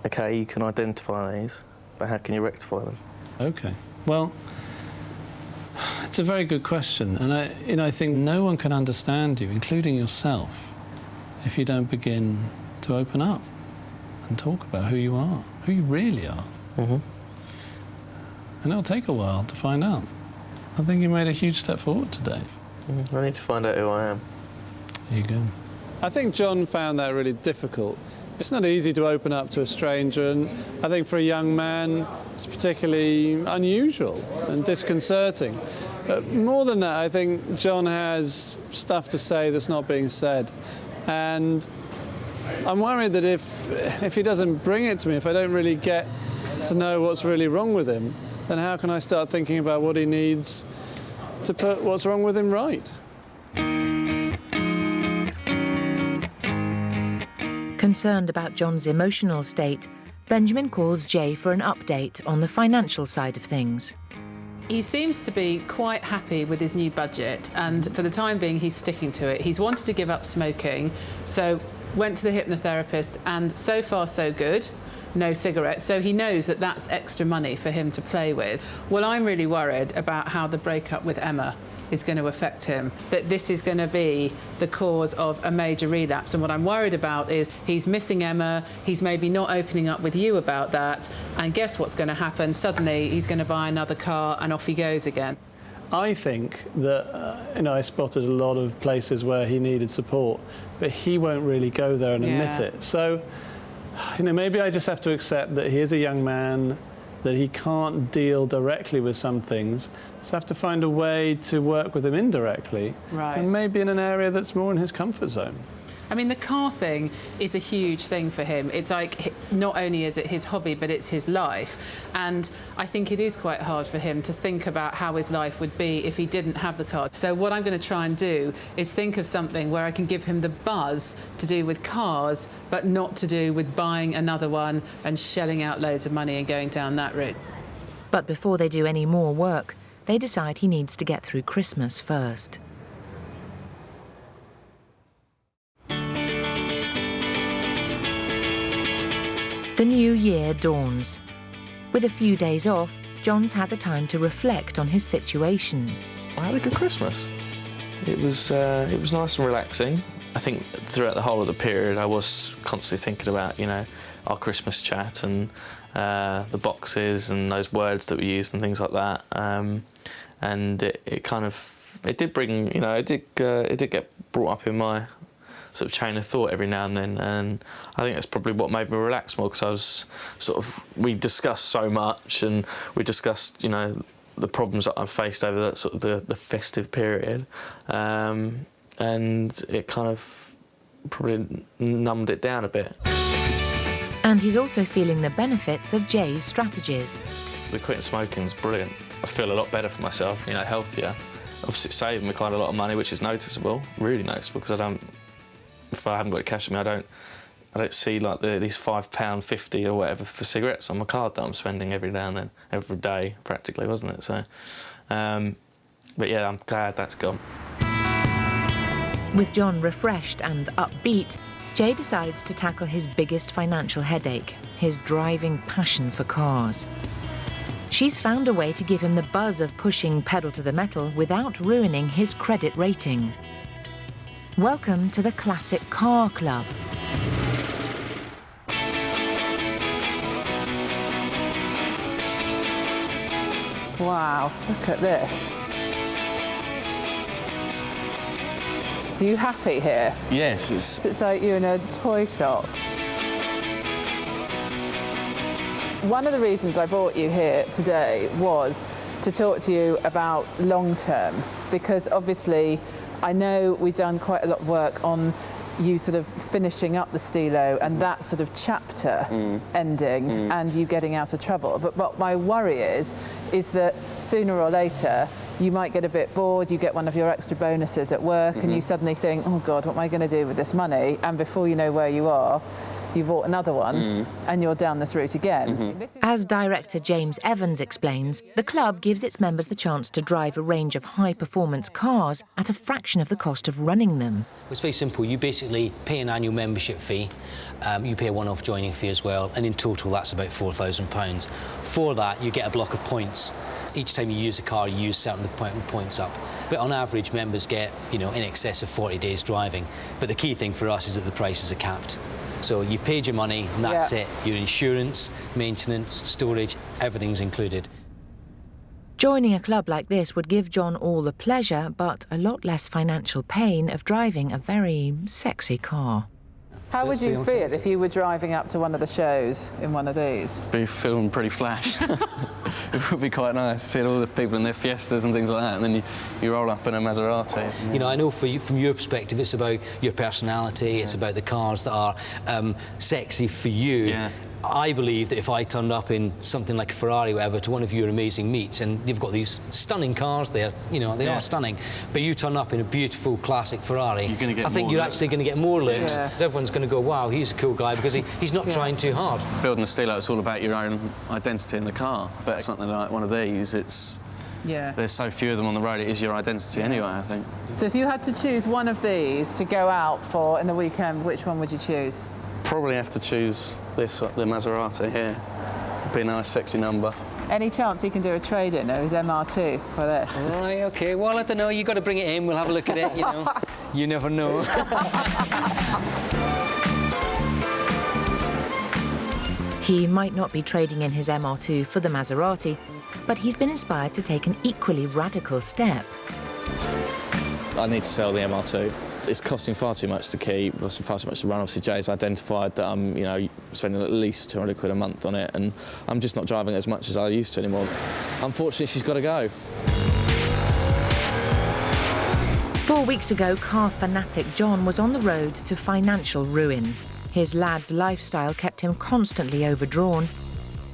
OK, you can identify these, but how can you rectify them? OK. Well, it's a very good question, and I think no one can understand you, including yourself, if you don't begin to open up and talk about who you are, who you really are. And it'll take a while to find out. I think you made a huge step forward today. I need to find out who I am. There you go. I think John found that really difficult. It's not easy to open up to a stranger, and I think for a young man, it's particularly unusual and disconcerting. But more than that, I think John has stuff to say that's not being said. And I'm worried that if he doesn't bring it to me, if I don't really get to know what's really wrong with him, then how can I start thinking about what he needs to put what's wrong with him right? Concerned about John's emotional state, Benjamin calls Jay for an update on the financial side of things. He seems to be quite happy with his new budget, and for the time being he's sticking to it. He's wanted to give up smoking, so went to the hypnotherapist, and so far so good. No cigarettes, so he knows that that's extra money for him to play with. Well, I'm really worried about how the breakup with Emma is going to affect him, that this is going to be the cause of a major relapse. And what I'm worried about is he's missing Emma, he's maybe not opening up with you about that, and guess what's going to happen? Suddenly he's going to buy another car and off he goes again. I think that I spotted a lot of places where he needed support, but he won't really go there and admit it. So, maybe I just have to accept that he is a young man, that he can't deal directly with some things, so I have to find a way to work with him indirectly, and maybe in an area that's more in his comfort zone. I mean, the car thing is a huge thing for him. It's like, not only is it his hobby, but it's his life. And I think it is quite hard for him to think about how his life would be if he didn't have the car. So what I'm going to try and do is think of something where I can give him the buzz to do with cars, but not to do with buying another one and shelling out loads of money and going down that route. But before they do any more work, they decide he needs to get through Christmas first. The new year dawns. With a few days off, Jon's had the time to reflect on his situation. I had a good Christmas. It was nice and relaxing. I think throughout the whole of the period, I was constantly thinking about, our Christmas chat and the boxes and those words that we used and things like that. And it did bring, it did get brought up in my sort of chain of thought every now and then, and I think that's probably what made me relax more, because we discussed so much, and we discussed, the problems that I've faced over that sort of the festive period, and it kind of probably numbed it down a bit. And he's also feeling the benefits of Jay's strategies. The quitting smoking is brilliant. I feel a lot better for myself, healthier. Obviously it's saving me quite a lot of money, which is noticeable, really noticeable, because if I haven't got it cash with me, I don't see like these £5.50 or whatever for cigarettes on my card that I'm spending every now and then, every day practically, wasn't it? So, but yeah, I'm glad that's gone. With Jon refreshed and upbeat, Jay decides to tackle his biggest financial headache, his driving passion for cars. She's found a way to give him the buzz of pushing pedal to the metal without ruining his credit rating. Welcome to the Classic Car Club. Wow, look at this. Are you happy here? Yes, It's like you're in a toy shop. One of the reasons I brought you here today was to talk to you about long term, because obviously I know we've done quite a lot of work on you sort of finishing up the Stilo and that sort of chapter ending and you getting out of trouble. But what my worry is that sooner or later you might get a bit bored, you get one of your extra bonuses at work and you suddenly think, oh God, what am I going to do with this money? And before you know where you are, you bought another one and you're down this route again. As director James Evans explains, the club gives its members the chance to drive a range of high-performance cars at a fraction of the cost of running them. It's very simple. You basically pay an annual membership fee, you pay a one-off joining fee as well, and in total that's about £4,000. For that, you get a block of points. Each time you use a car, you use certain points up. But on average, members get, in excess of 40 days driving. But the key thing for us is that the prices are capped. So you've paid your money, and that's it. Your insurance, maintenance, storage, everything's included. Joining a club like this would give Jon all the pleasure, but a lot less financial pain of driving a very sexy car. How would you feel if you were driving up to one of the shows in one of these? Be feeling pretty flash. It would be quite nice, seeing all the people in their Fiestas and things like that, and then you roll up in a Maserati. I know from your perspective, it's about your personality, it's about the cars that are sexy for you. Yeah. I believe that if I turned up in something like a Ferrari or whatever to one of your amazing meets, and you've got these stunning cars there, they are stunning, but you turn up in a beautiful classic Ferrari, you're gonna get I think you're actually going to get more looks. Yeah. Everyone's going to go, wow, he's a cool guy, because he's not trying too hard. Building a Stilo, it's all about your own identity in the car, but something like one of these, there's so few of them on the road, it is your identity anyway, I think. So if you had to choose one of these to go out for in the weekend, which one would you choose? Probably have to choose this, the Maserati here. It'd be a nice, sexy number. Any chance he can do a trade-in of his MR2 for this? Right, OK. Well, I don't know. You've got to bring it in. We'll have a look at it, you know. You never know. He might not be trading in his MR2 for the Maserati, but he's been inspired to take an equally radical step. I need to sell the MR2. It's costing far too much to keep, costing far too much to run. Obviously, Jay's identified that I'm, you know, spending at least 200 quid a month on it, and I'm just not driving as much as I used to anymore. Unfortunately, she's got to go. 4 weeks ago, car fanatic Jon was on the road to financial ruin. His lad's lifestyle kept him constantly overdrawn,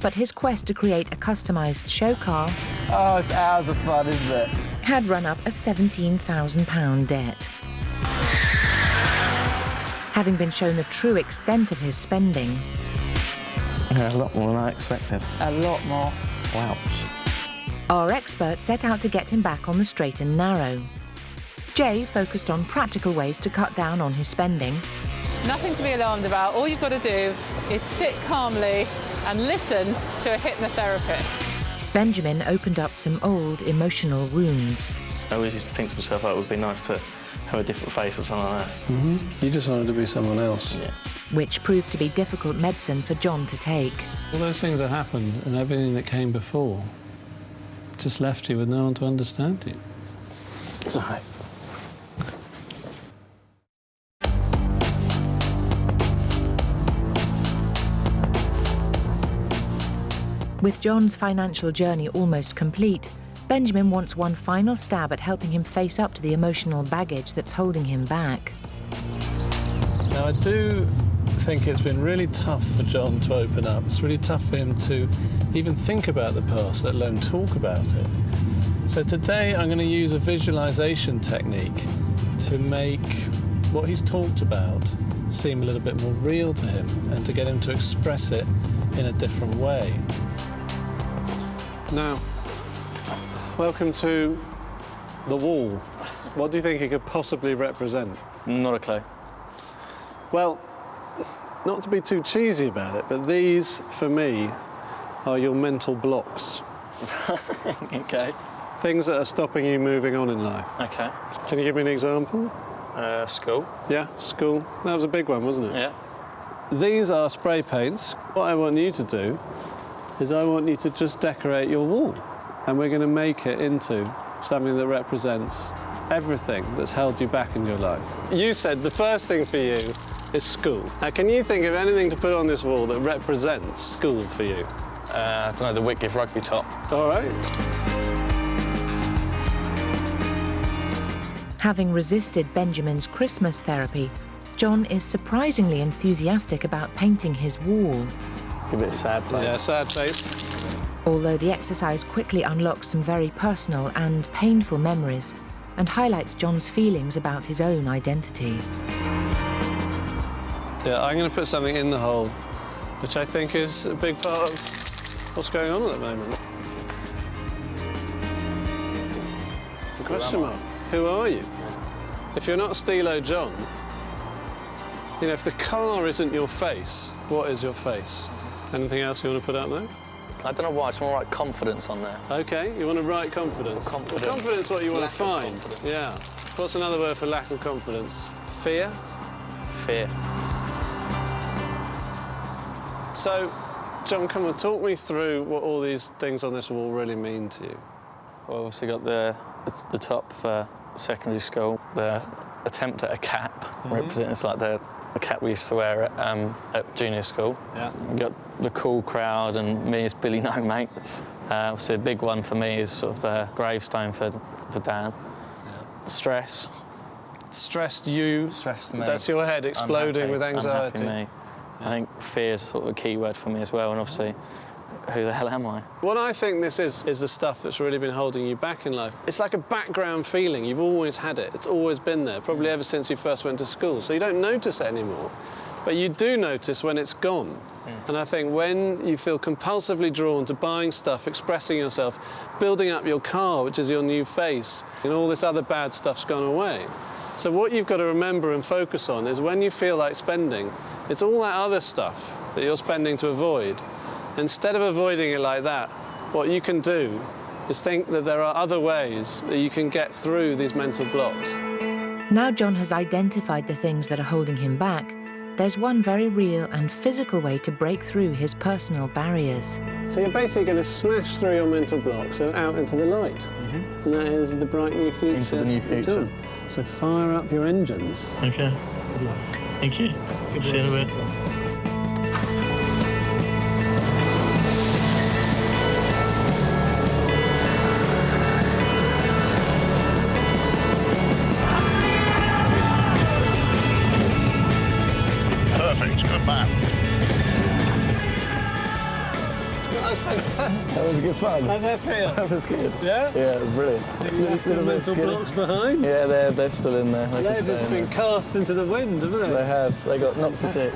but his quest to create a customised show car it's hours of fun, isn't it? had run up a £17,000 debt. Having been shown the true extent of his spending, Yeah, a lot more than I expected. A lot more. Wow. our expert set out to get him back on the straight and narrow. Jay focused on practical ways to cut down on his spending. Nothing to be alarmed about. All you've got to do is sit calmly and listen to a hypnotherapist. Benjamin opened up some old emotional wounds. I always used to think to myself, oh, it would be nice to have a different face or something like that. You just wanted to be someone else. Yeah. Which proved to be difficult medicine for Jon to take. All those things that happened and everything that came before just left you with no one to understand you. It's all right. With Jon's financial journey almost complete, Benjamin wants one final stab at helping him face up to the emotional baggage that's holding him back. Now, I do think it's been really tough for Jon to open up. It's really tough for him to even think about the past, let alone talk about it. So today I'm going to use a visualization technique to make what he's talked about seem a little bit more real to him and to get him to express it in a different way. Now, welcome to the wall. What do you think it could possibly represent? Not a clue. Well, not to be too cheesy about it, but these, for me, are your mental blocks. OK. Things that are stopping you moving on in life. OK. Can you give me an example? School. Yeah, school. That was a big one, wasn't it? Yeah. These are spray paints. What I want you to do is I want you to just decorate your wall. And we're going to make it into something that represents everything that's held you back in your life. You said the first thing for you is school. Now, can you think of anything to put on this wall that represents school for you? I don't know, the Whitgift rugby top. All right. Having resisted Benjamin's Christmas therapy, Jon is surprisingly enthusiastic about painting his wall. A bit sad face. Yeah, sad face. Although the exercise quickly unlocks some very personal and painful memories and highlights Jon's feelings about his own identity. Yeah, I'm going to put something in the hole, which I think is a big part of what's going on at the moment. Question mark. Who are you? If you're not Stilo Jon, you know, if the car isn't your face, what is your face? Anything else you want to put out there? I don't know why, I just want to write confidence on there. OK, you want to write confidence. Confidence. Confidence is what you want to Lack of find. confidence. Yeah. What's another word for lack of confidence? Fear? Fear. So, Jon, come on, talk me through what all these things on this wall really mean to you. Well, obviously got the top for secondary school, the attempt at a cap, representing it's like the cap we used to wear at junior school. Yeah. We got the cool crowd and me as Billy No Mates. Obviously a big one for me is sort of the gravestone for Dan. Yeah. Stress. Stressed you. Stressed me. That's your head exploding with anxiety. Unhappy me. I think fear is sort of a key word for me as well, and obviously, who the hell am I? What I think this is the stuff that's really been holding you back in life. It's like a background feeling. You've always had it. It's always been there, probably ever since you first went to school. So you don't notice it anymore. But you do notice when it's gone. And I think when you feel compulsively drawn to buying stuff, expressing yourself, building up your car, which is your new face, and all this other bad stuff's gone away. So what you've got to remember and focus on is when you feel like spending, it's all that other stuff that you're spending to avoid. Instead of avoiding it like that, what you can do is think that there are other ways that you can get through these mental blocks. Now Jon has identified the things that are holding him back, there's one very real and physical way to break through his personal barriers. So you're basically going to smash through your mental blocks and out into the light. And that is the bright new future. Into the new future. Jon. So fire up your engines. Okay. Good luck. Thank you. See you in a bit. That was good fun. How's that feel? That was good. Yeah? Yeah, it was brilliant. You left your mental blocks behind? Yeah, they're still in there. They've just been cast into the wind, haven't they? They have. They got knocked for six.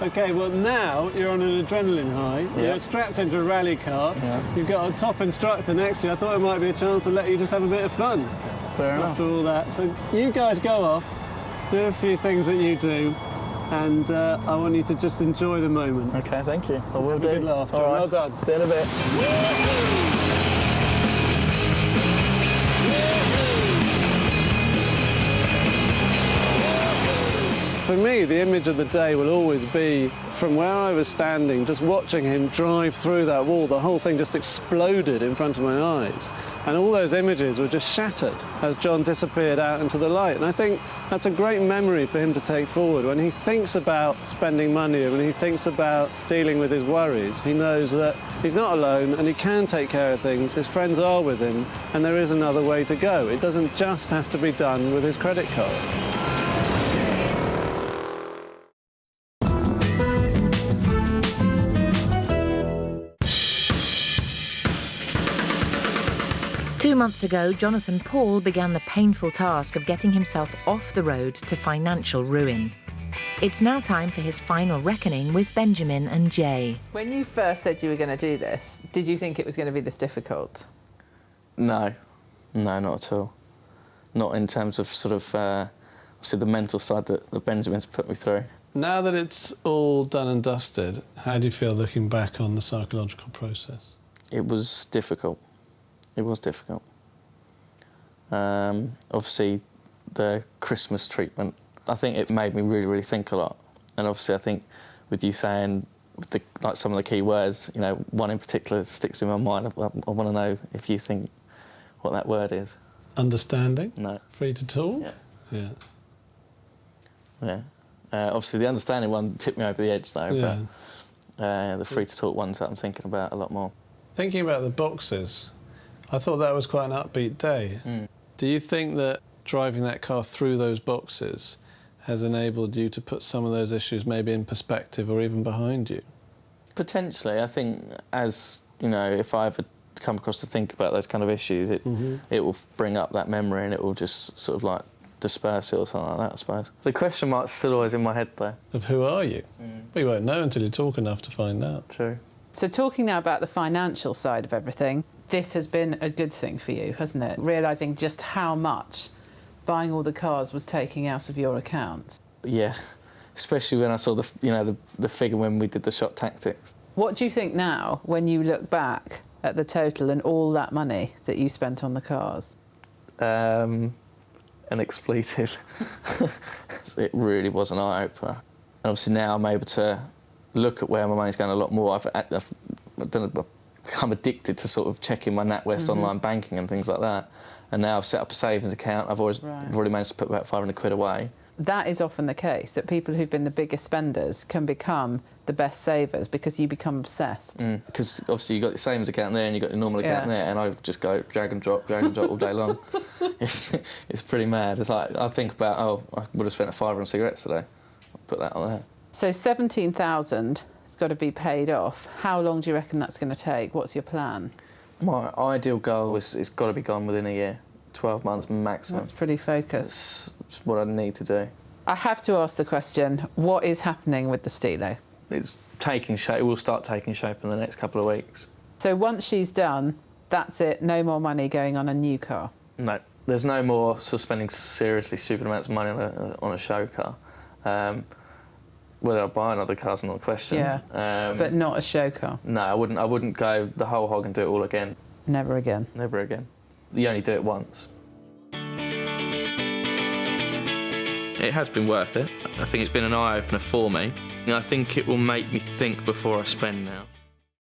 OK, well, now you're on an adrenaline high. Yeah. You're strapped into a rally car. Yeah. You've got a top instructor next to you. I thought it might be a chance to let you just have a bit of fun. Fair enough. After all that. So you guys go off, do a few things that you do, and I want you to just enjoy the moment. OK, thank you. I will Have do. a good laugh, Jon. All right. Well done. See you in a bit. For me, the image of the day will always be from where I was standing, just watching him drive through that wall. The whole thing just exploded in front of my eyes. And all those images were just shattered as Jon disappeared out into the light. And I think that's a great memory for him to take forward. When he thinks about spending money and when he thinks about dealing with his worries, he knows that he's not alone and he can take care of things. His friends are with him and there is another way to go. It doesn't just have to be done with his credit card. 2 months ago, Jonathan Paul began the painful task of getting himself off the road to financial ruin. It's now time for his final reckoning with Benjamin and Jay. When you first said you were going to do this, did you think it was going to be this difficult? No, not at all. Not in terms of sort of obviously the mental side that Benjamin's put me through. Now that it's all done and dusted, how do you feel looking back on the psychological process? It was difficult. It was difficult. Obviously, the Christmas treatment, I think it made me really, really think a lot. And obviously, I think with you saying with like some of the key words, you know, one in particular sticks in my mind. I want to know if you think what that word is. Understanding? No. Free to talk? Yeah. Yeah. Yeah. Obviously, the understanding one tipped me over the edge, though. Yeah. But the free to talk ones that I'm thinking about a lot more. Thinking about the boxes, I thought that was quite an upbeat day. Do you think that driving that car through those boxes has enabled you to put some of those issues maybe in perspective or even behind you? Potentially. I think as, you know, if I ever come across to think about those kind of issues, it will bring up that memory and it will just sort of like disperse it or something like that, I suppose. The question mark's still always in my head, though. Of who are you? Well, you won't know until you talk enough to find out. True. So talking now about the financial side of everything, this has been a good thing for you, hasn't it? Realising just how much buying all the cars was taking out of your account. Yeah, especially when I saw the figure when we did the shot tactics. What do you think now when you look back at the total and all that money that you spent on the cars? An expletive. It really was an eye-opener. And obviously now I'm able to look at where my money's going a lot more. I've become addicted to sort of checking my NatWest online banking and things like that. And now I've set up a savings account. I've already managed to put about 500 quid away. That is often the case, that people who've been the biggest spenders can become the best savers because you become obsessed. Because obviously you've got your savings account there and you've got your normal account there, and I just go drag and drop all day long. It's pretty mad. It's like, I think about, oh, I would have spent a £5 on cigarettes today. I'll put that on there. So 17,000 has got to be paid off. How long do you reckon that's going to take? What's your plan? My ideal goal is it's got to be gone within a year. 12 months maximum. That's pretty focused. It's what I need to do. I have to ask the question, what is happening with the Stilo? It's taking shape. It will start taking shape in the next couple of weeks. So once she's done, that's it, no more money going on a new car? No. There's no more sort of spending seriously stupid amounts of money on a show car. Whether I buy another car's not a question. Yeah. But not a show car. No, I wouldn't go the whole hog and do it all again. Never again. Never again. You only do it once. It has been worth it. I think it's been an eye-opener for me. I think it will make me think before I spend now.